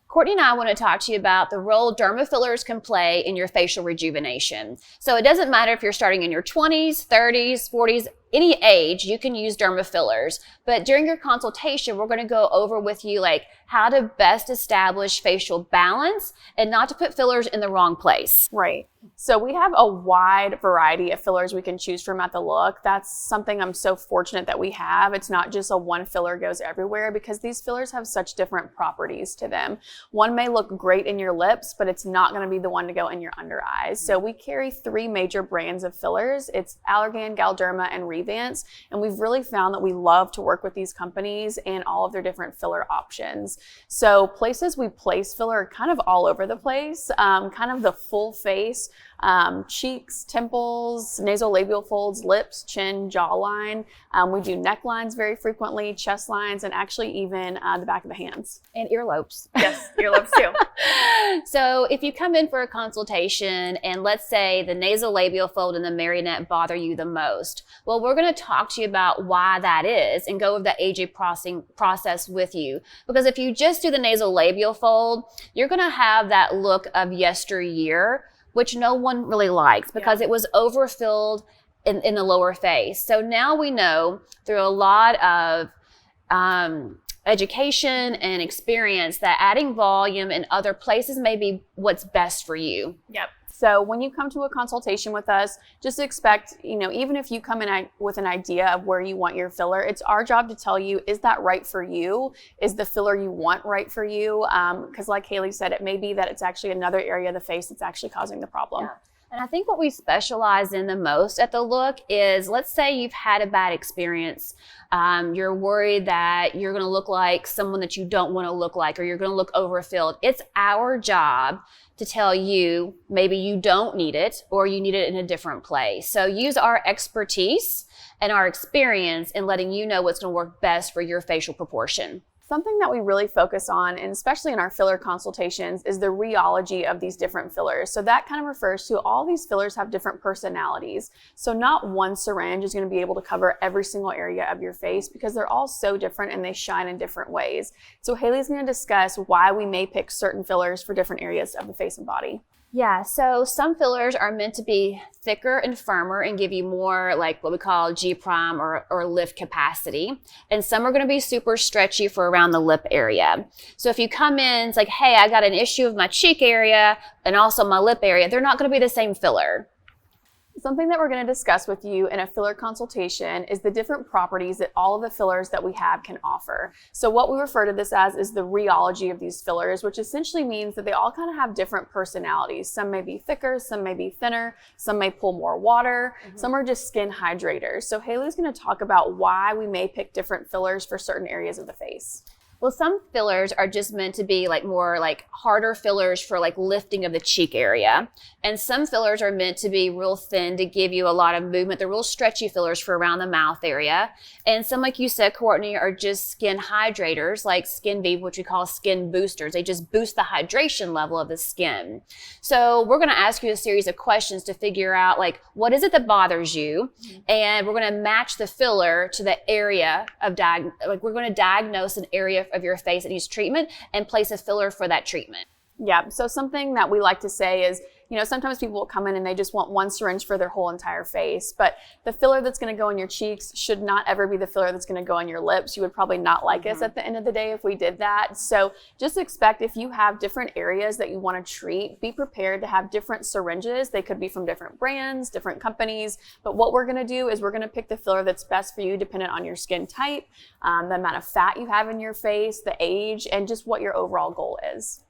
Courtney and I want to talk to you about the role derma fillers can play in your facial rejuvenation. So it doesn't matter if you're starting in your 20s, 30s, 40s, any age, you can use derma fillers. But during your consultation, we're going to go over with you like how to best establish facial balance and not to put fillers in the wrong place. Right. So we have a wide variety of fillers we can choose from at the Look. That's something I'm so fortunate that we have. It's not just a one filler goes everywhere, because these fillers have such different properties to them. One may look great in your lips, but it's not going to be the one to go in your under eyes. So we carry 3 major brands of fillers. It's Allergan, Galderma, and Revance. And we've really found that we love to work with these companies and all of their different filler options. So places we place filler are kind of all over the place, kind of the full face, cheeks, temples, nasolabial folds, lips, chin, jawline. We do necklines very frequently, chest lines, and actually even the back of the hands. And earlobes. Yes, earlobes too. So if you come in for a consultation and let's say the nasolabial fold and the marionette bother you the most, well, we're going to talk to you about why that is and go over the AJ process with you. Because if you just do the nasolabial fold, you're going to have that look of yesteryear, which no one really likes because it was overfilled in the lower face. So now we know through a lot of education and experience that adding volume in other places may be what's best for you. Yep. So when you come to a consultation with us, just expect, even if you come in with an idea of where you want your filler, it's our job to tell you, is that right for you? Is the filler you want right for you? Because like Haley said, it may be that it's actually another area of the face that's actually causing the problem. Yeah. And I think what we specialize in the most at the Look is, let's say you've had a bad experience. You're worried that you're going to look like someone that you don't want to look like, or you're going to look overfilled. It's our job to tell you maybe you don't need it or you need it in a different place. So use our expertise and our experience in letting you know what's going to work best for your facial proportion. Something that we really focus on, and especially in our filler consultations, is the rheology of these different fillers. So that kind of refers to all these fillers have different personalities. So not one syringe is going to be able to cover every single area of your face because they're all so different and they shine in different ways. So Haley's going to discuss why we may pick certain fillers for different areas of the face and body. Yeah, so some fillers are meant to be thicker and firmer and give you more like what we call G-prime or lift capacity. And some are going to be super stretchy for around the lip area. So if you come in, it's like, hey, I got an issue with my cheek area and also my lip area, they're not going to be the same filler. Something that we're going to discuss with you in a filler consultation is the different properties that all of the fillers that we have can offer. So what we refer to this as is the rheology of these fillers, which essentially means that they all kind of have different personalities. Some may be thicker, some may be thinner, some may pull more water, some are just skin hydrators. So Haley's going to talk about why we may pick different fillers for certain areas of the face. Well, some fillers are just meant to be like more like harder fillers for like lifting of the cheek area. And some fillers are meant to be real thin to give you a lot of movement. They're real stretchy fillers for around the mouth area. And some, like you said, Courtney, are just skin hydrators like Skin V, which we call skin boosters. They just boost the hydration level of the skin. So we're going to ask you a series of questions to figure out like, what is it that bothers you? And we're going to match the filler to the area of we're going to diagnose an area of your face that needs treatment and place a filler for that treatment. Yeah, so something that we like to say is, sometimes people will come in and they just want one syringe for their whole entire face, but the filler that's going to go in your cheeks should not ever be the filler that's going to go on your lips. You would probably not like us at the end of the day if we did that. So just expect, if you have different areas that you want to treat, be prepared to have different syringes. They could be from different brands, different companies, but what we're going to do is we're going to pick the filler that's best for you dependent on your skin type, the amount of fat you have in your face, the age, and just what your overall goal is.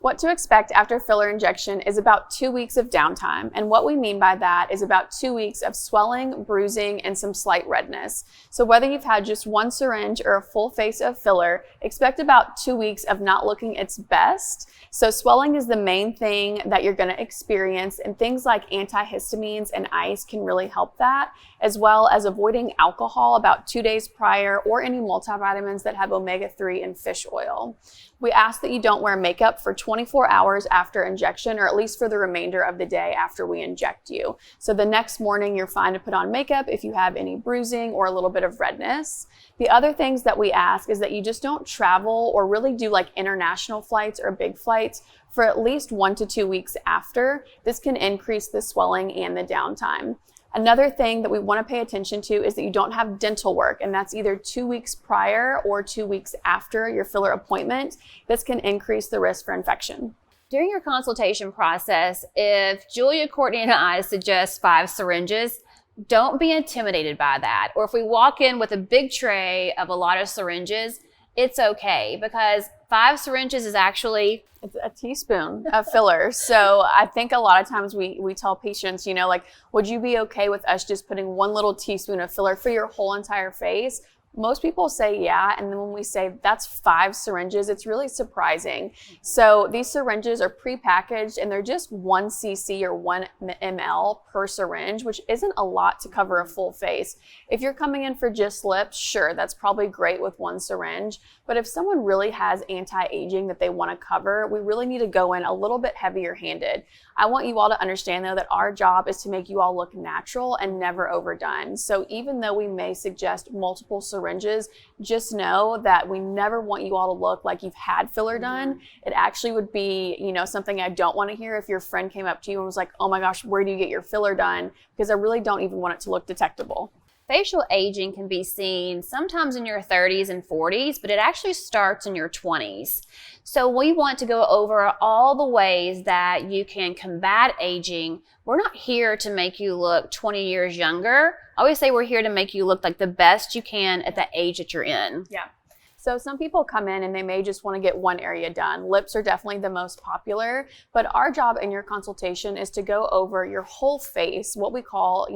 What to expect after filler injection is about 2 weeks of downtime. And what we mean by that is about 2 weeks of swelling, bruising, and some slight redness. So whether you've had just one syringe or a full face of filler, expect about 2 weeks of not looking its best. So swelling is the main thing that you're gonna experience, and things like antihistamines and ice can really help that, as well as avoiding alcohol about 2 days prior or any multivitamins that have omega-3 and fish oil. We ask that you don't wear makeup for 20 24 hours after injection, or at least for the remainder of the day after we inject you. So the next morning, you're fine to put on makeup if you have any bruising or a little bit of redness. The other things that we ask is that you just don't travel or really do like international flights or big flights for at least 1 to 2 weeks after. This can increase the swelling and the downtime. Another thing that we want to pay attention to is that you don't have dental work, and that's either 2 weeks prior or 2 weeks after your filler appointment. This can increase the risk for infection. During your consultation process, if Julia, Courtney, and I suggest 5 syringes, don't be intimidated by that. Or if we walk in with a big tray of a lot of syringes, it's okay, because 5 syringes is actually it's a teaspoon of filler. So I think a lot of times we tell patients, like, would you be okay with us just putting 1 little teaspoon of filler for your whole entire face? Most people say yeah, and then when we say that's 5 syringes, it's really surprising. So these syringes are pre-packaged, and they're just 1 cc or 1 ml per syringe, which isn't a lot to cover a full face. If you're coming in for just lips, sure, that's probably great with 1 syringe. But if someone really has anti-aging that they want to cover, we really need to go in a little bit heavier handed. I want you all to understand, though, that our job is to make you all look natural and never overdone. So even though we may suggest multiple syringes, just know that we never want you all to look like you've had filler done. It actually would be, something I don't want to hear if your friend came up to you and was like, oh my gosh, where do you get your filler done? Because I really don't even want it to look detectable. facial aging can be seen sometimes in your 30s and 40s, but it actually starts in your 20s. So we want to go over all the ways that you can combat aging. We're not here to make you look 20 years younger. I always say we're here to make you look like the best you can at the age that you're in. Yeah. So some people come in and they may just want to get one area done. Lips are definitely the most popular, but our job in your consultation is to go over your whole face, what we call,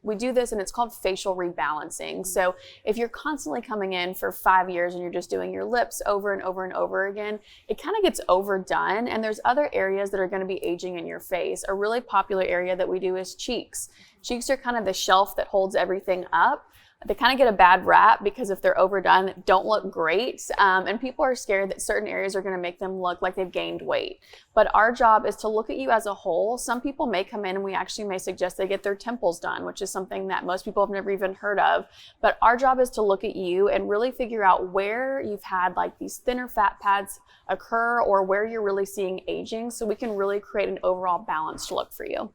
we do this and it's called facial rebalancing. So if you're constantly coming in for 5 years and you're just doing your lips over and over and over again, it kind of gets overdone, and there's other areas that are going to be aging in your face. A really popular area that we do is cheeks. Cheeks are kind of the shelf that holds everything up. They kind of get a bad rap because if they're overdone, don't look great. And people are scared that certain areas are going to make them look like they've gained weight. But our job is to look at you as a whole. Some people may come in and we actually may suggest they get their temples done, which is something that most people have never even heard of. But our job is to look at you and really figure out where you've had like these thinner fat pads occur or where you're really seeing aging, so we can really create an overall balanced look for you.